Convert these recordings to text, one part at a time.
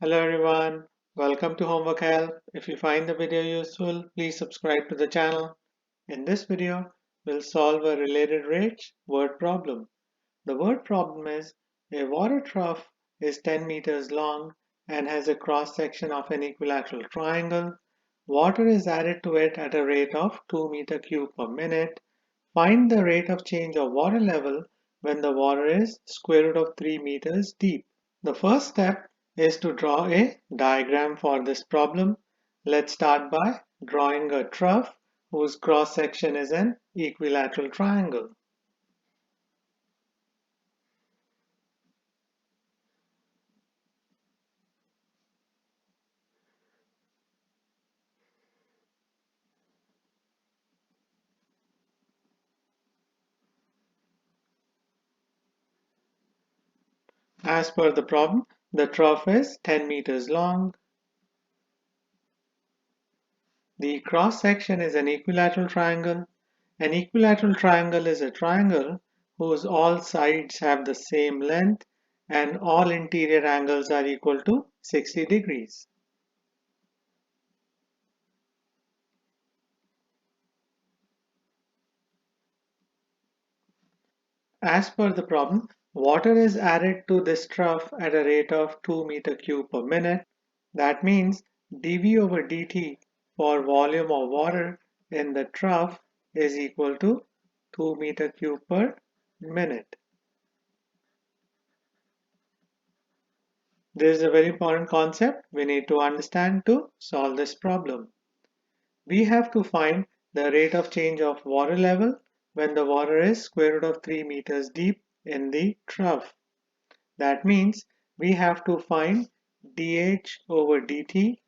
Hello everyone, welcome to Homework Help. If you find the video useful, please subscribe to the channel. In this video, we'll solve a related rate word problem. The word problem is a water trough is 10 meters long and has a cross section of an equilateral triangle. Water is added to it at a rate of 2 meter cube per minute. Find the rate of change of water level when the water is square root of 3 meters deep. The first step is to draw a diagram for this problem. Let's start by drawing a trough whose cross section is an equilateral triangle. As per the problem, the trough is 10 meters long. The cross section is an equilateral triangle. An equilateral triangle is a triangle whose all sides have the same length and all interior angles are equal to 60 degrees. As per the problem, water is added to this trough at a rate of 2 meter cube per minute. That means dV over dt for volume of water in the trough is equal to 2 meter cube per minute. This is a very important concept we need to understand to solve this problem. We have to find the rate of change of water level when the water is square root of 3 meters deep in the trough. That means we have to find dH over dt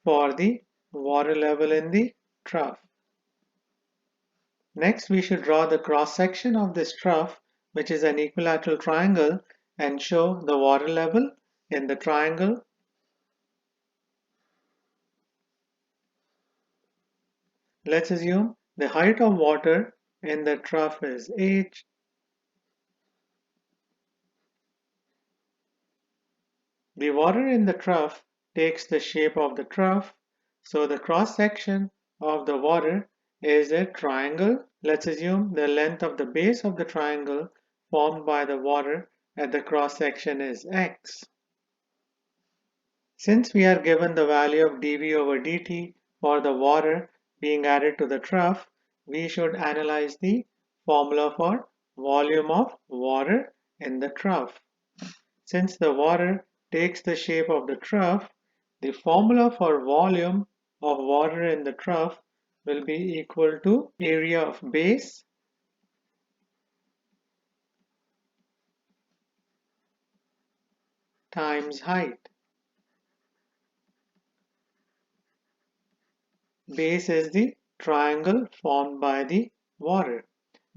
for the water level in the trough. Next, we should draw the cross section of this trough, which is an equilateral triangle, and show the water level in the triangle. Let's assume the height of water in the trough is h. The water in the trough takes the shape of the trough, so the cross section of the water is a triangle. Let's assume the length of the base of the triangle formed by the water at the cross section is x. Since we are given the value of dV over dt for the water being added to the trough, we should analyze the formula for volume of water in the trough. Since the water takes the shape of the trough, the formula for volume of water in the trough will be equal to area of base times height. Base is the triangle formed by the water.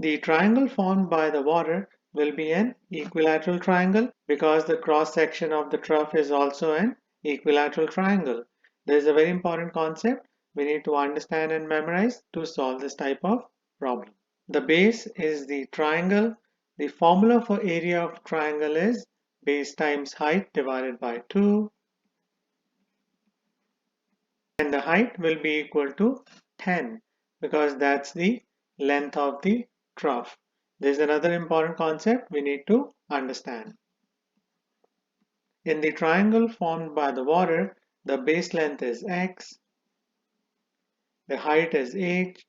The triangle formed by the water will be an equilateral triangle because the cross section of the trough is also an equilateral triangle. There is a very important concept we need to understand and memorize to solve this type of problem. The base is the triangle. The formula for area of triangle is base times height divided by 2. And the height will be equal to 10 because that's the length of the trough. There's another important concept we need to understand. In the triangle formed by the water, the base length is x, the height is h,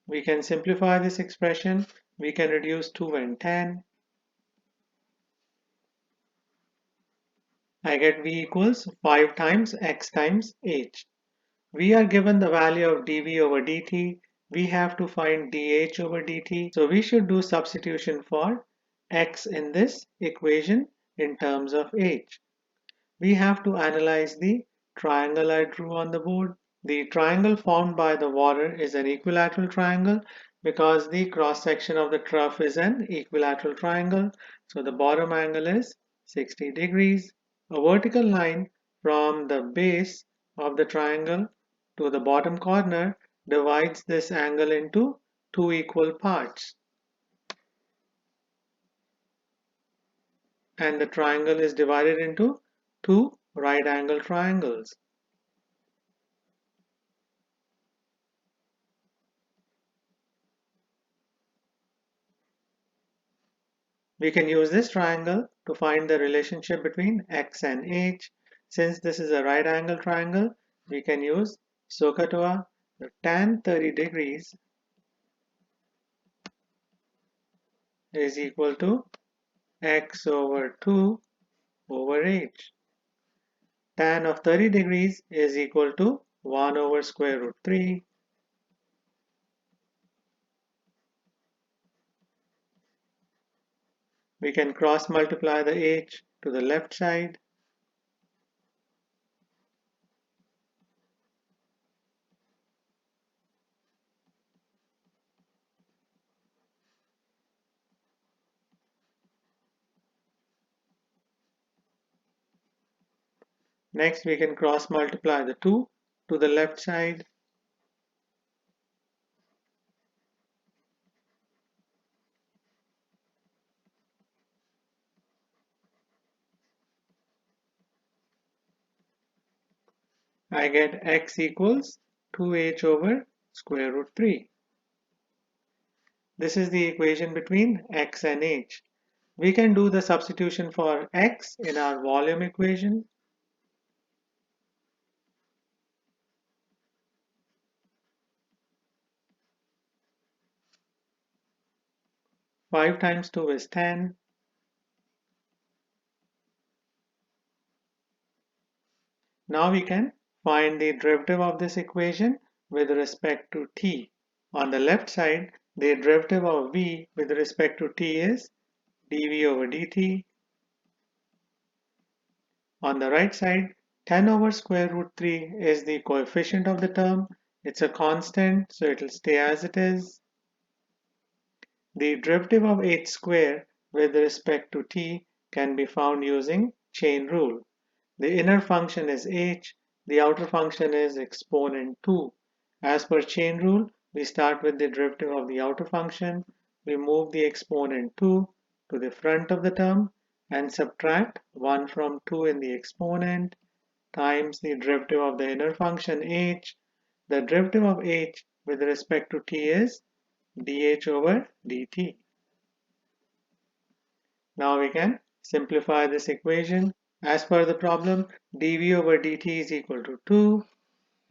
we can simplify this expression, we can reduce 2 and 10. I get v equals 5 times x times h. We are given the value of dV over dt. We have to find dH over dt. So we should do substitution for x in this equation in terms of h. We have to analyze the triangle I drew on the board. The triangle formed by the water is an equilateral triangle because the cross section of the trough is an equilateral triangle. So the bottom angle is 60 degrees. A vertical line from the base of the triangle to the bottom corner divides this angle into two equal parts. and the triangle is divided into two right angle triangles. We can use this triangle to find the relationship between x and h. Since this is a right angle triangle, we can use SOHCAHTOA. Tan 30 degrees is equal to x over 2 over h. Tan of 30 degrees is equal to 1 over square root 3. We can cross multiply the h to the left side. Next, we can cross multiply the 2 to the left side. I get x equals 2h over square root 3. This is the equation between x and h. We can do the substitution for x in our volume equation. 5 times 2 is 10. Now we can find the derivative of this equation with respect to t. On the left side, the derivative of v with respect to t is dv over dt. On the right side, 10 over square root 3 is the coefficient of the term. It's a constant, so it will stay as it is. The derivative of h squared with respect to t can be found using chain rule. The inner function is h, the outer function is exponent 2. As per chain rule, we start with the derivative of the outer function. We move the exponent 2 to the front of the term and subtract 1 from 2 in the exponent times the derivative of the inner function h. The derivative of h with respect to t is dh over dt. Now we can simplify this equation. As per the problem, dv over dt is equal to 2.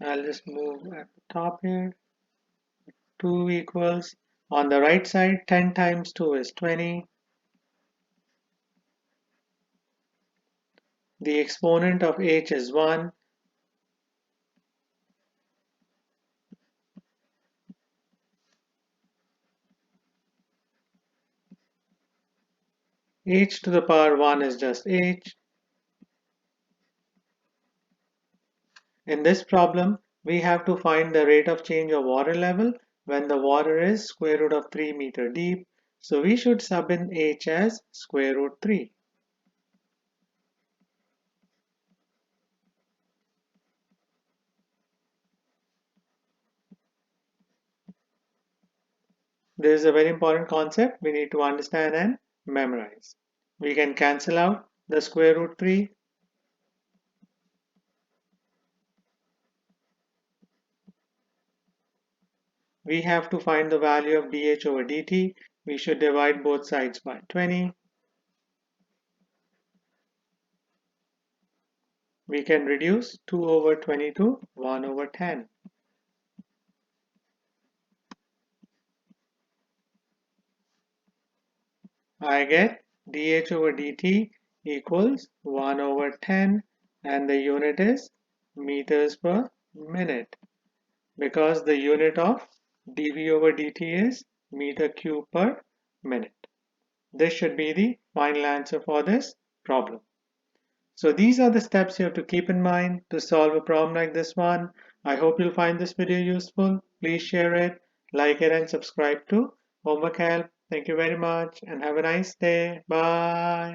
I'll just move at the top here. 2 equals, on the right side, 10 times 2 is 20. The exponent of h is 1. H to the power 1 is just h. In this problem, we have to find the rate of change of water level when the water is square root of 3 meter deep. So we should sub in h as square root 3. This is a very important concept we need to understand and memorize. We can cancel out the square root 3. We have to find the value of dh over dt. We should divide both sides by 20. We can reduce 2 over 20 to 1 over 10. I get dh over dt equals 1 over 10 and the unit is meters per minute because the unit of dv over dt is meter cube per minute. This should be the final answer for this problem. So these are the steps you have to keep in mind to solve a problem like this one. I hope you'll find this video useful. Please share it, like it, and subscribe to Homework Help. Thank you very much and have a nice day. Bye.